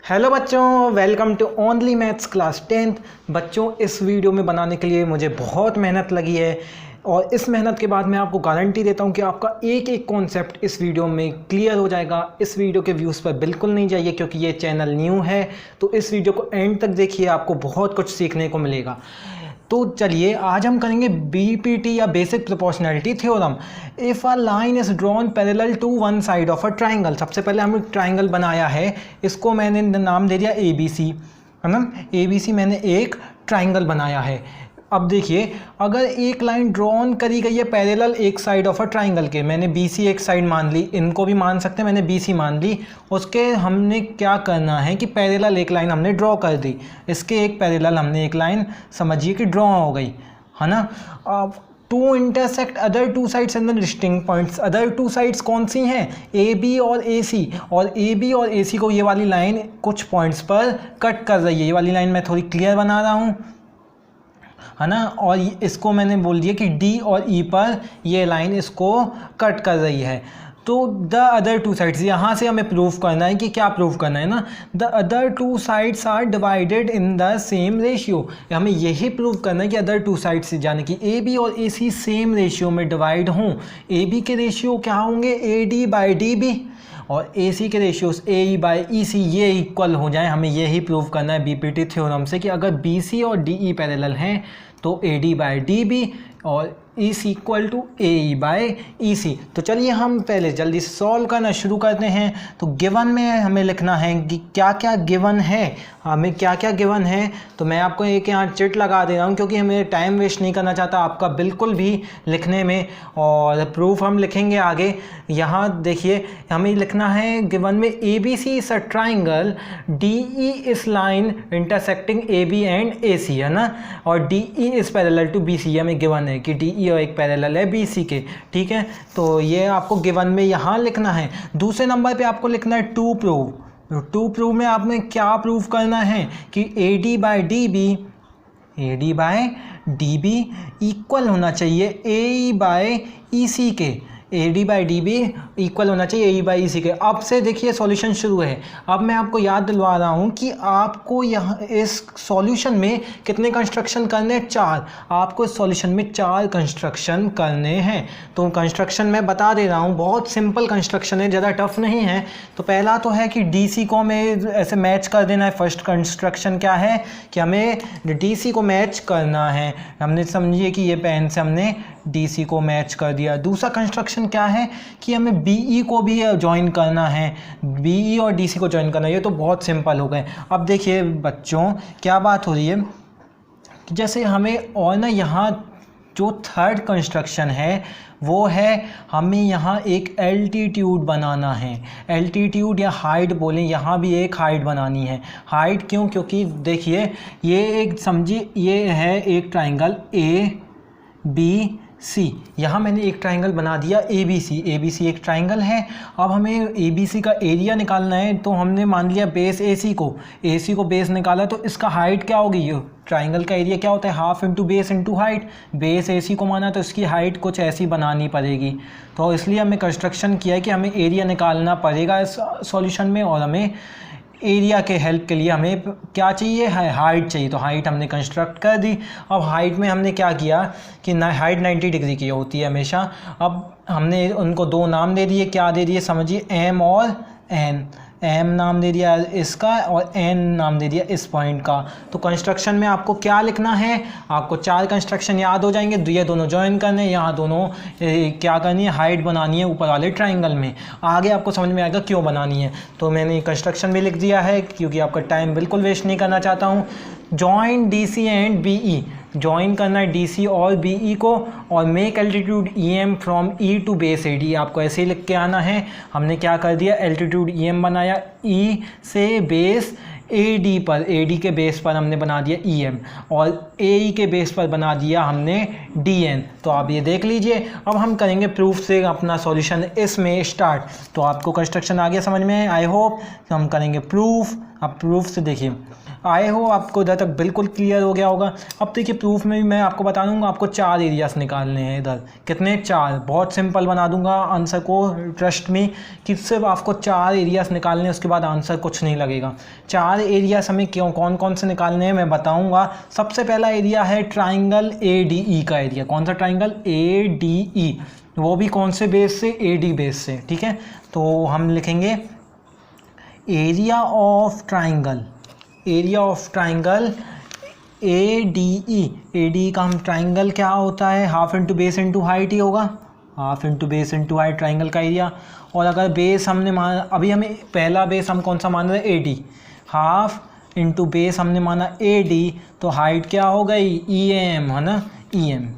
Hello बच्चों, welcome to only maths class 10th। बच्चों, इस वीडियो में बनाने के लिए मुझे बहुत मेहनत लगी है और इस मेहनत के बाद मैं आपको गारंटी देता हूं कि आपका एक एक कॉन्सेप्ट इस वीडियो में क्लियर हो जाएगा। इस वीडियो के व्यूज़ पर बिल्कुल नहीं जाइए क्योंकि ये चैनल न्यू है, तो इस वीडियो को एंड तक देखिए, आपको बहुत कुछ सीखने को मिलेगा। तो चलिए आज हम करेंगे बीपीटी या basic proportionality theorem. If a line is drawn parallel to one side of a triangle. सबसे पहले हमने ट्राइंगल बनाया है, इसको मैंने नाम दे दिया ABC, है ना। ABC मैंने एक ट्राइंगल बनाया है। अब देखिए, अगर एक लाइन ड्रॉन करी गई है पैरेलल एक साइड ऑफ अ ट्राइंगल के, मैंने BC एक साइड मान ली, इनको भी मान सकते हैं, मैंने BC मान ली। उसके हमने क्या करना है कि पैरेलल एक लाइन हमने ड्रॉ कर दी, इसके एक पैरेलल हमने एक लाइन समझिए कि ड्रॉ हो गई, है ना। अब to intersect other two sides in the distinct points. Other two sides कौन सी हैं? AB और AC। और AB और AC को ये वाली लाइन कुछ पॉइंट्स पर कट कर रही है। ये वाली लाइन मैं थोड़ी क्लियर बना रहा हूँ, है ना। और इसको मैंने बोल दिया कि D और E पर ये लाइन इसको कट कर रही है। तो द अदर टू साइड्स, यहाँ से हमें प्रूफ करना है कि क्या प्रूफ करना है ना, the other two sides are divided in the same ratio. हमें यही प्रूफ करना है कि अदर टू साइड्स यानी कि AB और AC सेम रेशियो में डिवाइड हों। AB के रेशियो क्या होंगे? AD/DB, और AC के रेशियोज AE/EC ये इक्वल हो जाए। हमें यही प्रूव करना है बीपीटी थ्योरम से कि अगर BC और DE पैरेलल हैं तो AD/DB और EC इक्वल टू AE/EC। तो चलिए हम पहले जल्दी से सॉल्व करना शुरू करते हैं। तो गिवन में हमें लिखना है कि क्या क्या गिवन है, हमें क्या क्या गिवन है। तो मैं आपको एक यहाँ चिट लगा दे रहा हूँ क्योंकि हमें टाइम वेस्ट नहीं करना चाहता आपका बिल्कुल भी लिखने में, और प्रूफ हम लिखेंगे आगे। यहाँ देखिए, हमें लिखना है गिवन में ABC is a triangle, DE इस line intersecting AB and AC, है ना, और DE is parallel to BC। हमें गिवन है कि DE और एक पैरेलल है BC के, ठीक है। तो ये आपको गिवन में यहाँ लिखना है। दूसरे नंबर पे आपको लिखना है टू प्रूव। टू प्रूव में आपने क्या प्रूव करना है कि AD/DB इक्वल होना चाहिए AE/EC के। AD/DB इक्वल होना चाहिए AE/EC के। अब से देखिए सॉल्यूशन शुरू है। अब मैं आपको याद दिलवा रहा हूँ कि आपको यहाँ इस सॉल्यूशन में कितने कंस्ट्रक्शन करने हैं? 4। आपको इस सॉल्यूशन में 4 कंस्ट्रक्शन करने हैं। तो कंस्ट्रक्शन मैं बता दे रहा हूँ, बहुत सिंपल कंस्ट्रक्शन है, ज़्यादा टफ नहीं है। तो पहला तो है कि DC को हमें ऐसे मैच कर देना है। फर्स्ट कंस्ट्रक्शन क्या है कि हमें DC को मैच करना है। हमने समझिए कि ये पेन से हमने DC को मैच कर दिया। दूसरा कंस्ट्रक्शन क्या है कि हमें BE को भी ज्वाइन करना है, BE और DC को ज्वाइन करना है। ये तो बहुत सिंपल हो गए। अब देखिए बच्चों, क्या बात हो रही है कि जैसे हमें और ना यहाँ जो थर्ड कंस्ट्रक्शन है वो है, हमें यहाँ एक एल्टीट्यूड बनाना है। एल्टीट्यूड या हाइट बोलें, यहाँ भी एक हाइट बनानी है। हाइट क्यों? क्योंकि देखिए ये एक समझिए, ये है एक ट्राइंगल ABC। यहाँ मैंने एक ट्राइंगल बना दिया ABC एक ट्राइंगल है। अब हमें ABC का एरिया निकालना है, तो हमने मान लिया बेस AC को बेस निकाला, तो इसका हाइट क्या होगी? ये ट्राइंगल का एरिया क्या होता है? Half into base into height. Base AC को माना तो इसकी हाइट कुछ ऐसी बनानी पड़ेगी। तो इसलिए हमें कंस्ट्रक्शन किया है कि हमें एरिया निकालना पड़ेगा इस सॉल्यूशन में, और हमें एरिया के हेल्प के लिए हमें क्या चाहिए? हाइट चाहिए। तो हाइट हमने कंस्ट्रक्ट कर दी। अब हाइट में हमने क्या किया कि हाइट 90 डिग्री की होती है हमेशा। अब हमने उनको 2 नाम दे दिए। क्या दे दिए? समझिए M और N। M नाम दे दिया इसका और N नाम दे दिया इस पॉइंट का। तो कंस्ट्रक्शन में आपको क्या लिखना है? आपको 4 कंस्ट्रक्शन याद हो जाएंगे। ये दोनों ज्वाइन करने, यहाँ दोनों क्या करनी है? हाइट बनानी है ऊपर वाले ट्राइंगल में। आगे आपको समझ में आएगा क्यों बनानी है। तो मैंने कंस्ट्रक्शन भी लिख दिया है क्योंकि आपका टाइम बिल्कुल वेस्ट नहीं करना चाहता हूँ। Join DC and BE, join करना है DC और BE को, और make altitude EM from E to base AD। आपको ऐसे ही लिख के आना है। हमने क्या कर दिया? एल्टीट्यूड EM बनाया, E से बेस ए डी पर, ए डी के बेस पर हमने बना दिया ई एम, और ए ई के बेस पर बना दिया हमने डी एन। तो आप ये देख लीजिए। अब हम करेंगे प्रूफ से अपना सॉल्यूशन इसमें स्टार्ट। तो आपको कंस्ट्रक्शन आ गया समझ में, आई होप। तो हम करेंगे प्रूफ। अब प्रूफ से देखिए, आए हो आपको इधर तक बिल्कुल क्लियर हो गया होगा। अब देखिए प्रूफ में भी मैं आपको बता दूंगा, आपको 4 एरियाज निकालने हैं। इधर कितने, 4। बहुत सिंपल बना दूंगा आंसर को, ट्रस्ट में कि सिर्फ आपको 4 एरियाज निकालने हैं, उसके बाद आंसर कुछ नहीं लगेगा। 4 एरियाज हमें क्यों, कौन कौन से निकालने हैं मैं बताऊंगा। सबसे पहला एरिया है ट्राइंगल ए डी ई का एरिया। कौन सा ट्राइंगल, ए डी ई, वो भी कौन से बेस से, ए डी बेस से, ठीक है। तो हम लिखेंगे area of triangle, area of triangle A D E. A D का हम ट्राइंगल क्या होता है, half into base into height ही होगा, half into base into height triangle का एरिया। और अगर बेस हमने माना, अभी हमें पहला बेस हम कौन सा मान रहे हैं, A D, half into base हमने माना ए डी, तो हाइट क्या हो गई, ई एम, है ना, ई एम।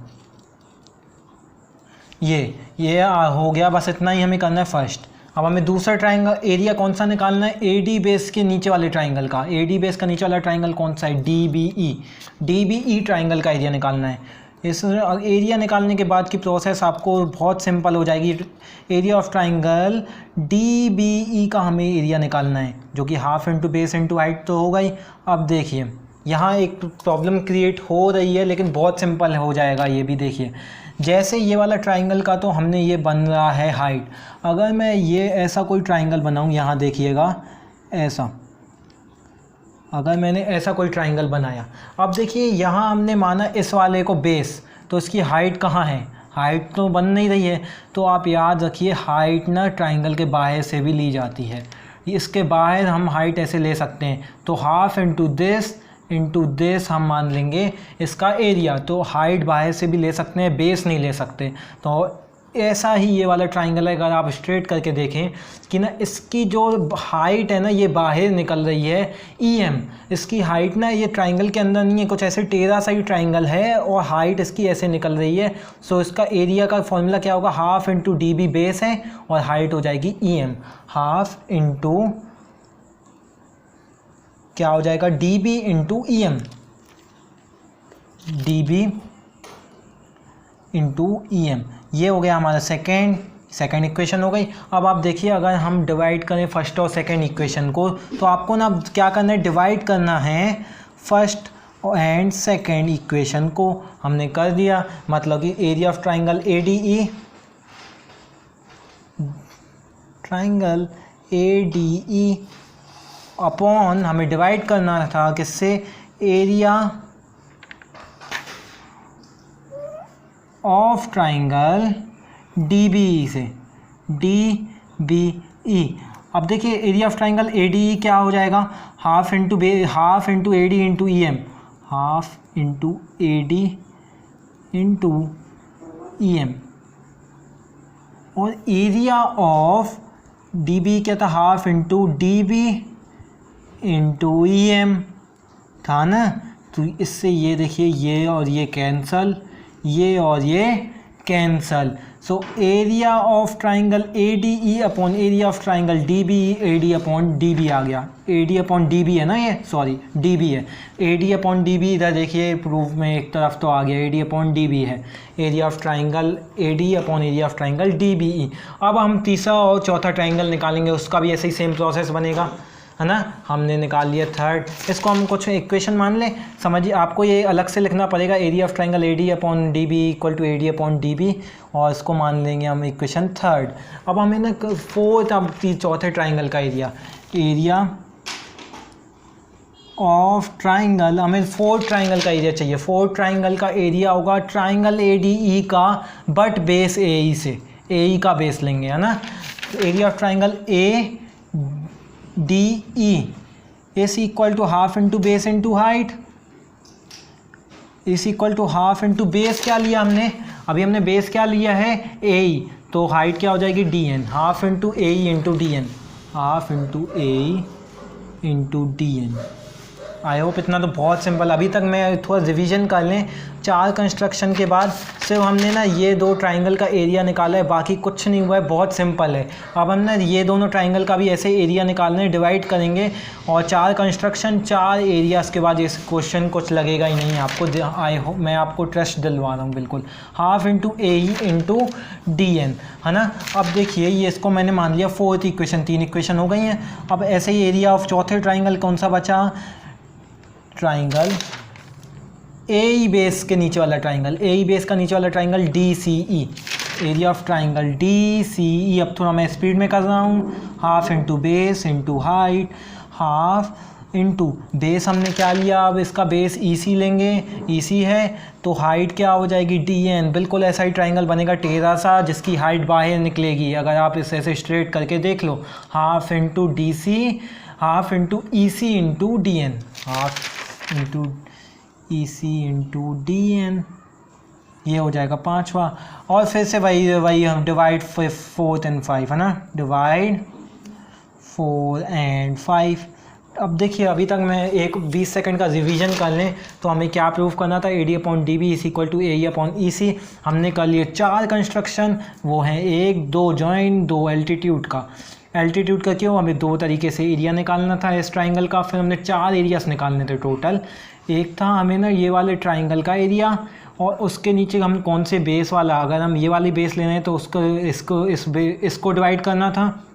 ये हो गया, बस इतना ही हमें करना है फर्स्ट। अब हमें दूसरा ट्राइंगल एरिया कौन सा निकालना है, ए डी बेस के नीचे वाले ट्राइंगल का। ए डी बेस का नीचे वाला ट्राइंगल कौन सा है, D B E, D B E triangle का एरिया निकालना है। इस एरिया निकालने के बाद की प्रोसेस आपको बहुत सिंपल हो जाएगी। Area of triangle D B E का हमें एरिया निकालना है, जो कि half into base into height तो हो गई। अब देखिए यहाँ एक प्रॉब्लम क्रिएट हो रही है, लेकिन बहुत सिंपल हो जाएगा ये भी। देखिए जैसे ये वाला ट्राइंगल का तो हमने ये बन रहा है हाइट। अगर मैं ये ऐसा कोई ट्राइंगल बनाऊँ, यहाँ देखिएगा ऐसा, अगर मैंने ऐसा कोई ट्राइंगल बनाया, अब देखिए यहाँ हमने माना इस वाले को बेस, तो इसकी हाइट कहाँ है, हाइट तो बन नहीं रही है। तो आप याद रखिए हाइट ना ट्राइंगल के बाहर से भी ली जाती है। इसके बाहर हम हाइट ऐसे ले सकते हैं, तो हाफ इंटू दिस हम मान लेंगे इसका एरिया। तो हाइट बाहर से भी ले सकते हैं, बेस नहीं ले सकते। तो ऐसा ही ये वाला ट्राइंगल है। अगर आप स्ट्रेट करके देखें कि ना इसकी जो हाइट है ना ये बाहर निकल रही है, ई एम, इसकी हाइट ना ये ट्राइंगल के अंदर नहीं है, कुछ ऐसे टेढ़ा सा ही ट्राइंगल है और हाइट इसकी ऐसे निकल रही है। सो इसका एरिया का फॉर्मूला क्या होगा, half into D B base है और हाइट हो जाएगी ई एम, हाफ इंटू क्या हो जाएगा, D B into E M, D B into E M. ये हो गया हमारा सेकेंड इक्वेशन हो गई। अब आप देखिए अगर हम डिवाइड करें फर्स्ट और सेकेंड इक्वेशन को, तो आपको ना क्या करना है, डिवाइड करना है फर्स्ट एंड सेकेंड इक्वेशन को। हमने कर दिया, मतलब कि area of triangle A D E, triangle A D E upon, हमें डिवाइड करना था किससे, area of triangle D B E से, डी बी ई। अब देखिए area of triangle A D E क्या हो जाएगा, half into A D into E M, half into A D into E M. और एरिया ऑफ डी बी क्या था, half into D B into E M था ना। तो इससे ये देखिए ये और ये कैंसल, ये और ये cancel. So area of triangle A D E upon area of triangle D B E, A D upon D B आ गया। A D upon D B है ना, ये सॉरी डी बी है, A D upon D B इधर देखिए proof में एक तरफ तो आ गया, A D upon D B है, area of triangle A D upon area of triangle D B E. अब हम तीसरा और चौथा ट्राइंगल निकालेंगे, उसका भी ऐसे ही सेम प्रोसेस बनेगा, है ना। हमने निकाल लिया थर्ड, इसको हम कुछ इक्वेशन मान लें। समझिए आपको ये अलग से लिखना पड़ेगा, area of triangle A D upon D B equal to A D upon D B, और इसको मान लेंगे हम इक्वेशन थर्ड। अब हमें ना फोर्थ, अब चौथे ट्राइंगल का एरिया ऑफ ट्राइंगल, हमें फोर्थ ट्राइंगल का एरिया चाहिए। फोर्थ ट्राइंगल का एरिया होगा ट्राइंगल ए डी ई का, बट बेस ए ई से, ए ई का बेस लेंगे, है ना। Area of triangle A D E is equal to half into base into height, is equal to half into base क्या लिया हमने, अभी हमने बेस क्या लिया है, ए ई, तो हाइट क्या हो जाएगी, D N, half into A E into D N, half into A E into D N. I hope इतना तो बहुत सिंपल। अभी तक मैं थोड़ा रिवीजन कर लें, 4 कंस्ट्रक्शन के बाद सिर्फ हमने ना ये 2 ट्राइंगल का एरिया निकाला है, बाकी कुछ नहीं हुआ है, बहुत सिंपल है। अब हम ना ये दोनों ट्राइंगल का भी ऐसे एरिया निकालने, डिवाइड करेंगे और 4 कंस्ट्रक्शन 4 एरियाज़ के बाद इस क्वेश्चन कुछ लगेगा ही नहीं आपको। आई होप मैं आपको ट्रस्ट दिलवा रहा हूँ बिल्कुल। Half into A E into D N, है ना। अब देखिए ये इसको मैंने मान लिया 4th इक्वेशन, 3 इक्वेशन हो गई हैं। अब ऐसे ही एरिया ऑफ चौथे ट्राइंगल कौन सा बचा, ट्राइंगल ए ई बेस के नीचे वाला ट्राइंगल, ए ई बेस का नीचे वाला triangle D C E, area of triangle D C E. अब थोड़ा मैं स्पीड में कर रहा हूँ। Half into base into height, half into base हमने क्या लिया, अब इसका बेस ई सी लेंगे, ई सी है तो हाइट क्या हो जाएगी डी एन। बिल्कुल ऐसा ही ट्राइंगल बनेगा टेढ़ा सा जिसकी हाइट बाहर निकलेगी। अगर आप इसे ऐसे स्ट्रेट करके देख लो, half into D C, half into E C into D N, half into E C into D N, ये हो जाएगा 5वां। और फिर से वही हम डिवाइड 4 and 5, है ना, डिवाइड 4 and 5। अब देखिए अभी तक मैं 20 सेकंड का रिवीजन कर लें तो हमें क्या प्रूव करना था, A D upon D B is equal to A E upon E C. हमने कर लिए 4 कंस्ट्रक्शन, वो हैं 1, 2 जॉइंट, 2 एल्टीट्यूड का। एल्टीट्यूड का क्यों, हमें 2 तरीके से एरिया निकालना था इस ट्राइंगल का। फिर हमने 4 एरियाज निकालने थे टोटल। एक था हमें ना ये वाले ट्राइंगल का एरिया, और उसके नीचे हम कौन से बेस वाला, अगर हम ये वाली बेस लेना है तो इसको डिवाइड करना था।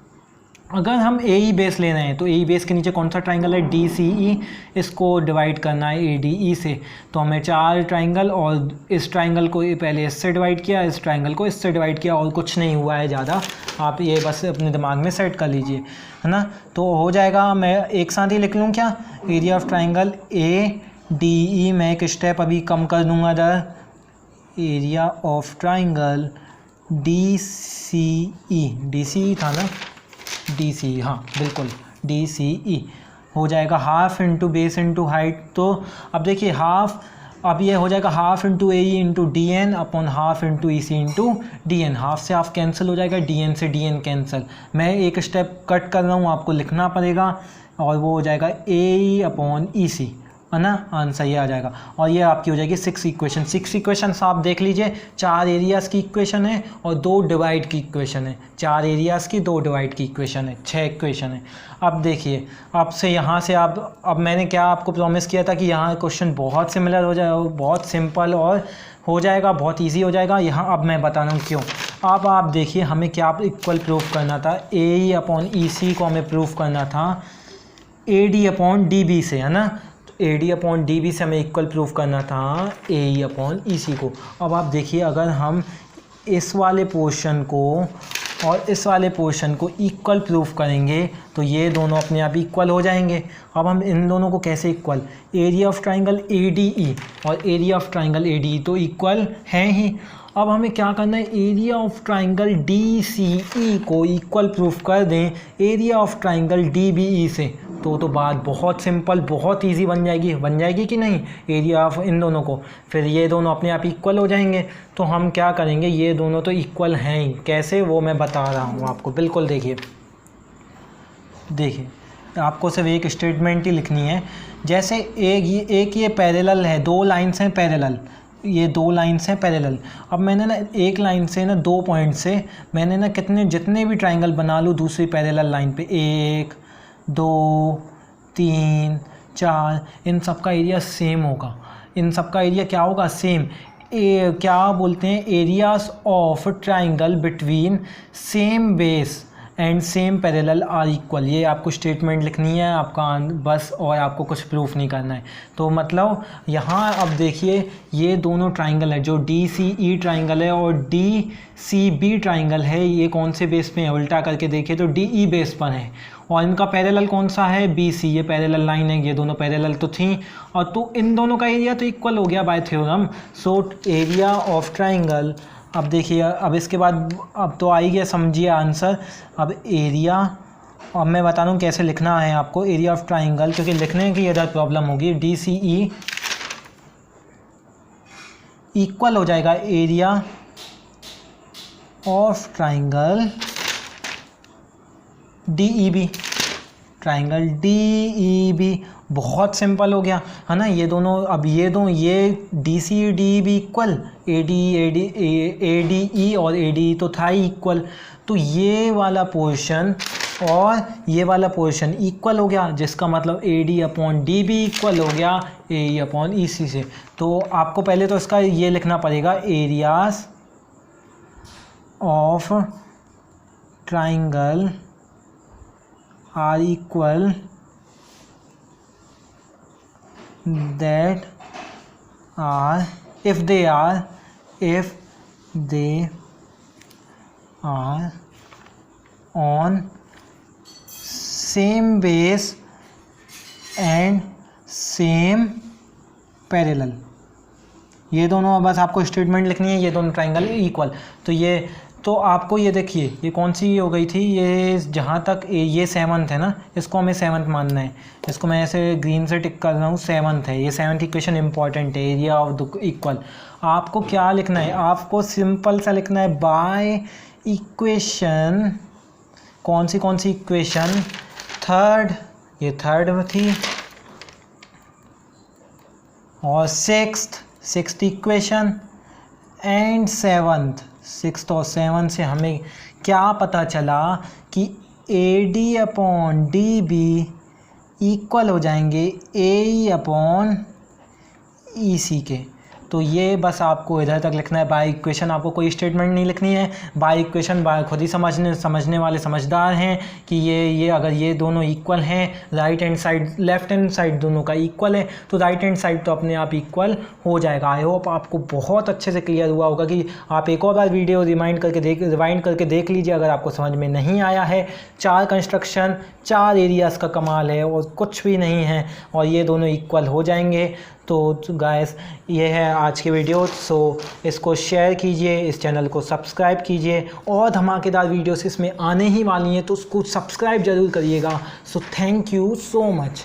अगर हम ए ई बेस लेना है तो ए ई बेस के नीचे कौन सा ट्राइंगल है, डी सी ई, इसको डिवाइड करना है ए डी ई से। तो हमें 4 ट्राइंगल, और इस ट्राइंगल को पहले इससे डिवाइड किया, इस ट्राइंगल को इससे डिवाइड किया, और कुछ नहीं हुआ है ज़्यादा। आप ये बस अपने दिमाग में सेट कर लीजिए, है ना। तो हो जाएगा, मैं एक साथ ही लिख लूँ क्या, area of triangle A D E, मैं एक स्टेप अभी कम कर दूँगा इधर, area of triangle D C E, D C E था ना, डी सी, हाँ बिल्कुल डी सी ई हो जाएगा half into base into height. तो अब देखिए हाफ, अब ये हो जाएगा half into A E into D N upon half into E C into D N. Half से हाफ कैंसिल हो जाएगा, डी एन से डी एन कैंसिल। मैं एक स्टेप कट कर रहा हूँ, आपको लिखना पड़ेगा, और वो हो जाएगा ए ई अपॉन ई सी, है ना। आंसर ये आ जाएगा, और ये आपकी हो जाएगी 6 इक्वेशन। 6 इक्वेशन आप देख लीजिए, 4 एरियाज़ की इक्वेशन है और 2 डिवाइड की इक्वेशन है। 4 एरियाज़ की 2 डिवाइड की इक्वेशन है, 6 इक्वेशन है। अब देखिए, अब से यहाँ से आप, अब मैंने क्या आपको प्रॉमिस किया था कि यहाँ क्वेश्चन बहुत सिमिलर हो जाएगा, बहुत सिंपल और हो जाएगा, बहुत ईजी हो जाएगा। यहाँ अब मैं बता रहा हूँ क्यों। अब आप देखिए हमें क्या इक्वल प्रूफ करना था, ए ई अपॉन ई सी को हमें प्रूफ करना था A D upon D B से, है ना। A D upon D B से हमें इक्वल प्रूफ करना था ए ई अपॉन ई सी को। अब आप देखिए, अगर हम इस वाले पोर्शन को और इस वाले पोर्शन को इक्वल प्रूफ करेंगे तो ये दोनों अपने आप इक्वल हो जाएंगे। अब हम इन दोनों को कैसे equal, area of triangle A D E और area of triangle A D E तो इक्वल हैं ही। अब हमें क्या करना है, area of triangle D C E को इक्वल प्रूफ कर दें area of triangle D B E से, तो बात बहुत सिंपल, बहुत इजी बन जाएगी कि नहीं, एरिया ऑफ इन दोनों को। फिर ये दोनों अपने आप इक्वल हो जाएंगे। तो हम क्या करेंगे, ये दोनों तो इक्वल हैं ही, कैसे वो मैं बता रहा हूँ आपको। बिल्कुल देखिए आपको सिर्फ एक स्टेटमेंट ही लिखनी है। जैसे एक ये पैरेलल है, 2 लाइन्स हैं पैरेलल, ये 2 लाइन्स हैं पैरेलल। अब मैंने ना एक लाइन से ना 2 पॉइंट से मैंने ना जितने भी ट्राइंगल बना लूँ दूसरी पैरेलल लाइन पे, 1 2 3 4, इन सब का एरिया सेम होगा। इन सब का एरिया क्या होगा, सेम। क्या बोलते हैं, areas of triangle between same base and same parallel are equal. ये आपको स्टेटमेंट लिखनी है आपका बस, और आपको कुछ प्रूफ नहीं करना है। तो मतलब यहाँ अब देखिए ये दोनों ट्राइंगल है, जो डी सी ई ट्राइंगल है और डी सी बी ट्राइंगल है, ये कौन से बेस पे है, उल्टा करके देखिए तो डी ई बेस पर है। और इनका पैरेलल कौन सा है, बी सी, ये पैरेलल लाइन है, ये दोनों पैरेलल तो थी। और तो इन दोनों का एरिया तो इक्वल हो गया bye theorem. So area of triangle, अब देखिए अब इसके बाद अब तो आई गया, समझिए आंसर। अब एरिया, अब मैं बता दूँ कैसे लिखना है आपको एरिया ऑफ ट्राइंगल, क्योंकि लिखने की इधर प्रॉब्लम होगी। डी सी ई इक्वल हो जाएगा area of triangle D E B, triangle DEB, बहुत सिंपल हो गया है ना। ये दोनों, अब ये DCDE भी इक्वल, ADE और ADE तो था ही इक्वल, तो ये वाला पोर्शन और ये वाला पोर्शन इक्वल हो गया, जिसका मतलब AD/DB इक्वल हो गया AE/EC से। तो आपको पहले तो इसका ये लिखना पड़ेगा, areas of triangle are equal that are if they are on same base and same parallel। ये दोनों बस आपको स्टेटमेंट लिखनी है, ये दोनों ट्राइंगल इक्वल। तो आपको ये देखिए, ये कौन सी हो गई थी, ये जहाँ तक ये 7th है ना, इसको हमें 7th मानना है। इसको मैं ऐसे ग्रीन से टिक कर रहा हूँ, 7th है ये, 7th इक्वेशन इंपॉर्टेंट है, एरिया ऑफ द इक्वल। आपको क्या लिखना है, आपको सिंपल सा लिखना है बाय इक्वेशन, कौन सी इक्वेशन, थर्ड, ये थर्ड थी, और सिक्स्थ इक्वेशन एंड 6th और 7th से हमें क्या पता चला कि AD/DB इक्वल हो जाएंगे AE/EC के। तो ये बस आपको इधर तक लिखना है बाय इक्वेशन, आपको कोई स्टेटमेंट नहीं लिखनी है। बाय इक्वेशन खुद ही समझने वाले समझदार हैं कि ये अगर ये दोनों इक्वल हैं, right hand side left hand side दोनों का इक्वल है, तो राइट हैंड साइड तो अपने आप इक्वल हो जाएगा। आई होप आपको बहुत अच्छे से क्लियर हुआ होगा कि आप एक और बार वीडियो रिवाइंड करके देख लीजिए अगर आपको समझ में नहीं आया है। 4 कंस्ट्रक्शन 4 एरियाज़ का कमाल है और कुछ भी नहीं है, और ये दोनों इक्वल हो जाएंगे। तो गाइस, ये है आज की वीडियो। सो इसको शेयर कीजिए, इस चैनल को सब्सक्राइब कीजिए, और धमाकेदार वीडियोस इसमें आने ही वाली हैं, तो उसको सब्सक्राइब ज़रूर करिएगा। So thank you so much.